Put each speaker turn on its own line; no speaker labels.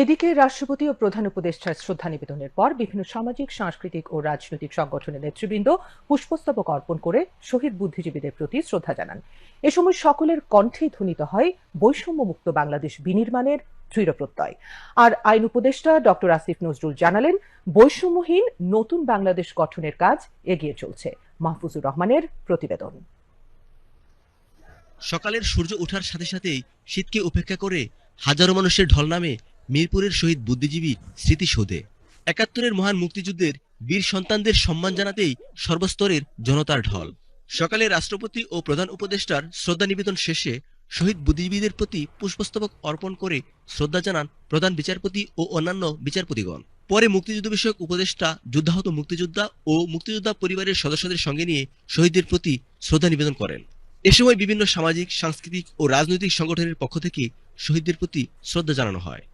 এদিকে রাষ্ট্রপতি ও প্রধান উপদেষ্টার শ্রদ্ধা নিবেদনের পর বিভিন্ন সামাজিক, সাংস্কৃতিক ও রাজনৈতিক সংগঠনের নেতৃবৃন্দ পুষ্পস্তবক অর্পণ করে শহীদ বুদ্ধিজীবীদের প্রতি শ্রদ্ধা জানান। এ সময় সকলের কণ্ঠেই ধ্বনিত হয় বৈষম্যমুক্ত বাংলাদেশ বিনির্মাণের দৃঢ় প্রত্যয়। আর আইন উপদেষ্টা ডক্টর আসিফ নজরুল জানালেন, বৈষম্যহীন নতুন বাংলাদেশ গঠনের কাজ এগিয়ে চলছে। মাহফুজুর রহমানের প্রতিবেদন।
সকালের সূর্য ওঠার সাথে সাথেই শীতকে উপেক্ষা করে হাজারো মানুষের ঢল নামে মিরপুরের শহীদ বুদ্ধিজীবী স্মৃতিসৌধে। ৭১-এর মহান মুক্তিযুদ্ধের বীর সন্তানদের সম্মান জানাতেই সর্বস্তরের জনতার ঢল। সকালে রাষ্ট্রপতি ও প্রধান উপদেষ্টার শ্রদ্ধা নিবেদন শেষে শহীদ বুদ্ধিজীবীদের প্রতি পুষ্পস্তবক অর্পণ করে শ্রদ্ধা জানান প্রধান বিচারপতি ও অন্যান্য বিচারপতিগণ। পরে মুক্তিযুদ্ধ বিষয়ক উপদেষ্টা যুদ্ধাহত মুক্তিযোদ্ধা ও মুক্তিযোদ্ধা পরিবারের সদস্যদের সঙ্গে নিয়ে শহীদদের প্রতি শ্রদ্ধা নিবেদন করেন। এ সময় বিভিন্ন সামাজিক, সাংস্কৃতিক ও রাজনৈতিক সংগঠনের পক্ষ থেকে শহীদদের প্রতি শ্রদ্ধা জানানো হয়।